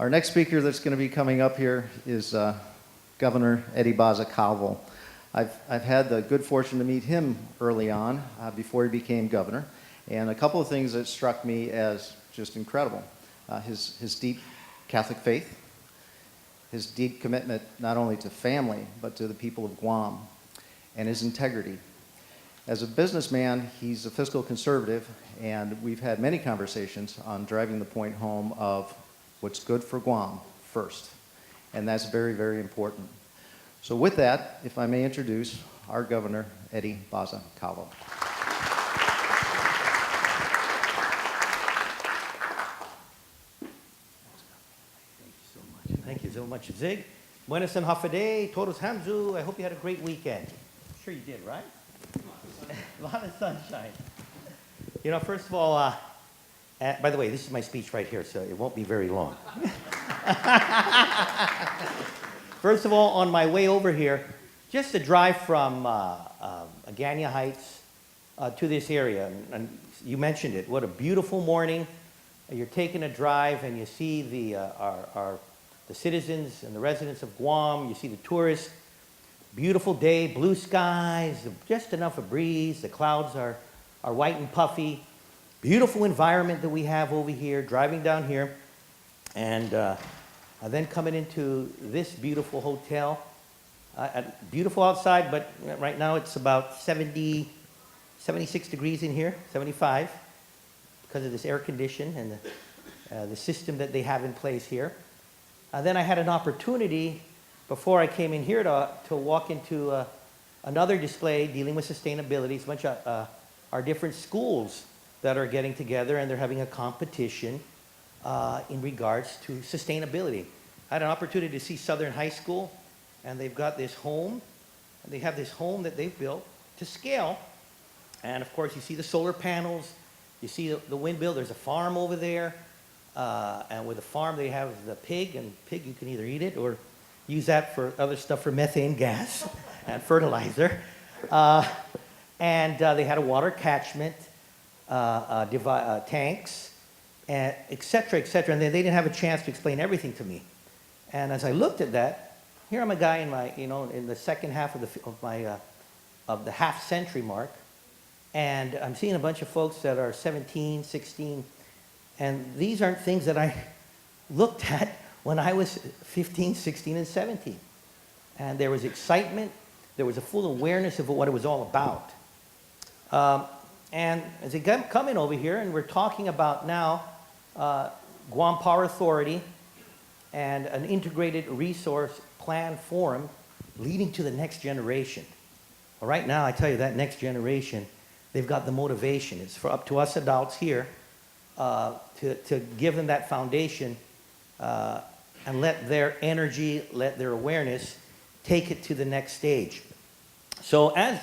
Our next speaker that's going to be coming up here is Governor Eddie Baza Calvo. I've had the good fortune to meet him early on, before he became governor, and a couple of things that struck me as just incredible. His deep Catholic faith, his deep commitment not only to family, but to the people of Guam, and his integrity. As a businessman, he's a fiscal conservative, and we've had many conversations on driving the point home of what's good for Guam first, and that's very, very important. So with that, if I may introduce our Governor, Eddie Baza Calvo. Thank you so much, Zig. Buenas and Hafade, Todos Hamzu. I hope you had a great weekend. I'm sure you did, right? A lot of sunshine. You know, first of all, by the way, this is my speech right here, so it won't be very long. First of all, on my way over here, just to drive from Agania Heights to this area, and you mentioned it, what a beautiful morning. You're taking a drive and you see the citizens and the residents of Guam, you see the tourists, beautiful day, blue skies, just enough of breeze, the clouds are white and puffy, beautiful environment that we have over here, driving down here, and then coming into this beautiful hotel. Beautiful outside, but right now it's about 76 degrees in here, 75, because of this air condition and the system that they have in place here. Then I had an opportunity, before I came in here, to walk into another display dealing with sustainability. It's a bunch of our different schools that are getting together, and they're having a competition in regards to sustainability. I had an opportunity to see Southern High School, and they've got this home, and they have this home that they've built to scale. And of course, you see the solar panels, you see the windmill, there's a farm over there. And with the farm, they have the pig, and pig, you can either eat it or use that for other stuff for methane gas and fertilizer. And they had a water catchment, tanks, and et cetera, and they didn't have a chance to explain everything to me. And as I looked at that, here I'm a guy in my, in the second half of the half century mark, and I'm seeing a bunch of folks that are 17, 16, and these aren't things that I looked at when I was 15, 16, and 17. And there was excitement, there was a full awareness of what it was all about. And as they come in over here, and we're talking about now Guam Power Authority and an integrated resource plan forum leading to the next generation. Well, right now, I tell you, that next generation, they've got the motivation. It's for up to us adults here to give them that foundation and let their energy, let their awareness take it to the next stage. So as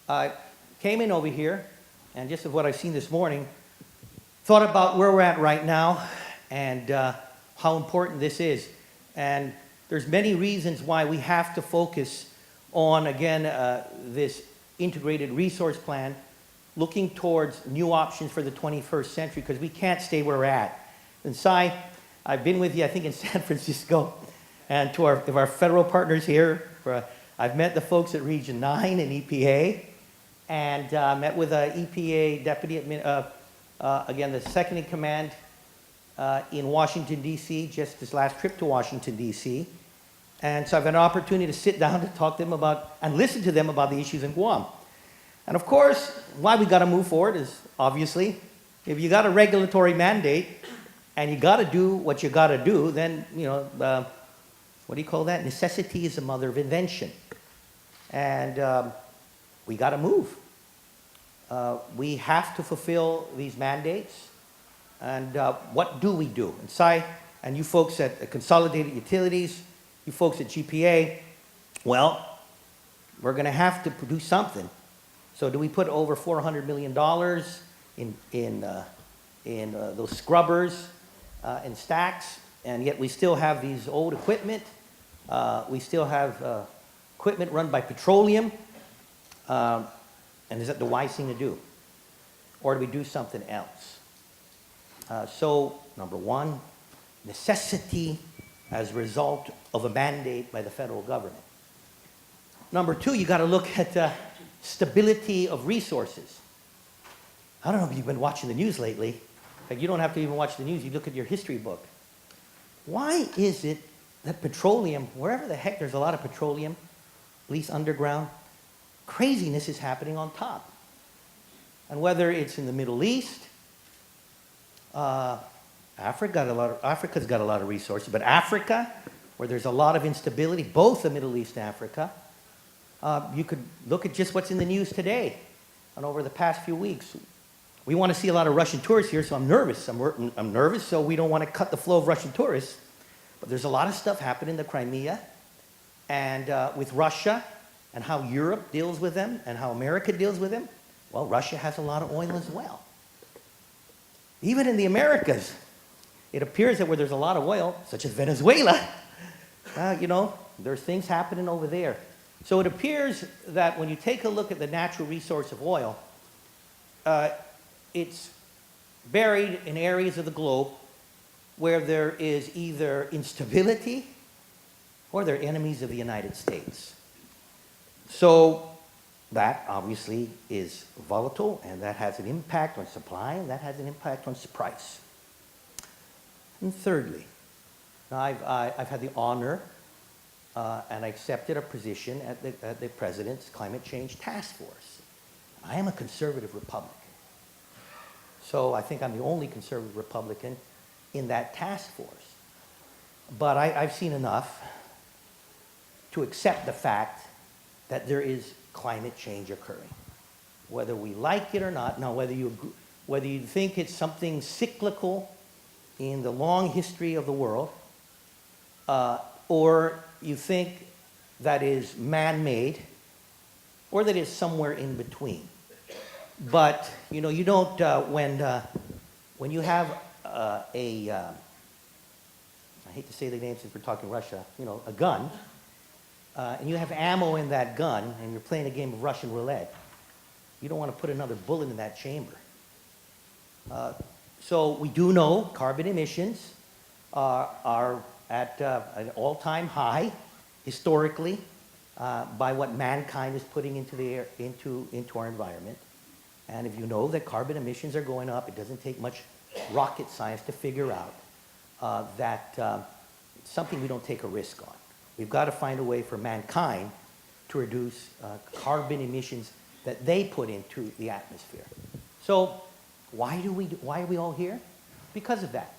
I came in over here, and just of what I've seen this morning, thought about where we're at right now and how important this is. And there's many reasons why we have to focus on, again, this integrated resource plan, looking towards new options for the 21st century, because we can't stay where we're at. And Cy, I've been with you, I think, in San Francisco, and to our federal partners here. I've met the folks at Region 9 and EPA, and met with EPA Deputy, again, the second in command in Washington, D.C., just this last trip to Washington, D.C. And so I've had an opportunity to sit down to talk to them about, and listen to them about the issues in Guam. And of course, why we got to move forward is, obviously, if you got a regulatory mandate and you got to do what you got to do, then, what do you call that? Necessity is the mother of invention. And we got to move. We have to fulfill these mandates. And what do we do? And Cy, and you folks at Consolidated Utilities, you folks at GPA, well, we're going to have to produce something. So do we put over $400 million in those scrubbers and stacks, and yet we still have these old equipment? We still have equipment run by petroleum. And is that the wise thing to do? Or do we do something else? So, number one, necessity as a result of a mandate by the federal government. Number two, you got to look at stability of resources. I don't know if you've been watching the news lately. In fact, you don't have to even watch the news. You look at your history book. Why is it that petroleum, wherever the heck there's a lot of petroleum, at least underground, craziness is happening on top? And whether it's in the Middle East, Africa's got a lot of resources, but Africa, where there's a lot of instability, both the Middle East and Africa, you could look at just what's in the news today and over the past few weeks. We want to see a lot of Russian tourists here, so I'm nervous. I'm nervous, so we don't want to cut the flow of Russian tourists. But there's a lot of stuff happening in the Crimea and with Russia and how Europe deals with them and how America deals with them. Well, Russia has a lot of oil as well. Even in the Americas, it appears that where there's a lot of oil, such as Venezuela, there's things happening over there. So it appears that when you take a look at the natural resource of oil, it's buried in areas of the globe where there is either instability or they're enemies of the United States. So that obviously is volatile, and that has an impact on supply, and that has an impact on price. And thirdly, I've had the honor and I accepted a position at the President's Climate Change Task Force. I am a conservative Republican. So I think I'm the only conservative Republican in that task force. But I've seen enough to accept the fact that there is climate change occurring, whether we like it or not. Now, whether you think it's something cyclical in the long history of the world, or you think that is man-made, or that is somewhere in between. But you don't when you have I hate to say the name since we're talking Russia, a gun, and you have ammo in that gun, and you're playing a game of Russian roulette, you don't want to put another bullet in that chamber. So we do know carbon emissions are at an all-time high historically by what mankind is putting into the air, into our environment. And if you know that carbon emissions are going up, it doesn't take much rocket science to figure out that it's something we don't take a risk on. We've got to find a way for mankind to reduce carbon emissions that they put into the atmosphere. So why are we all here? Because of that.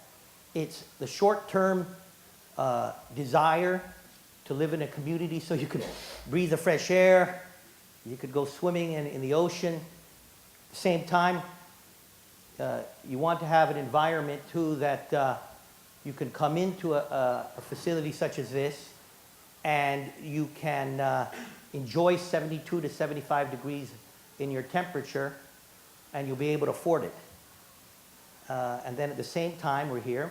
It's the short-term desire to live in a community so you could breathe the fresh air, you could go swimming in the ocean. At the same time, you want to have an environment too that you can come into a facility such as this and you can enjoy 72 to 75 degrees in your temperature, and you'll be able to afford it. And then at the same time, we're here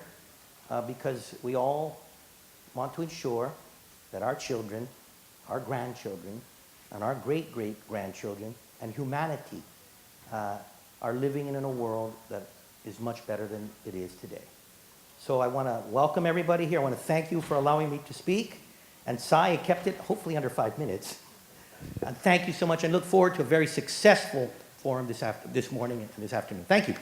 because we all want to ensure that our children, our grandchildren, and our great-great-grandchildren, and humanity are living in a world that is much better than it is today. So I want to welcome everybody here. I want to thank you for allowing me to speak. And Sai kept it hopefully under 5 minutes. And thank you so much, and look forward to a very successful forum this morning and this afternoon. Thank you.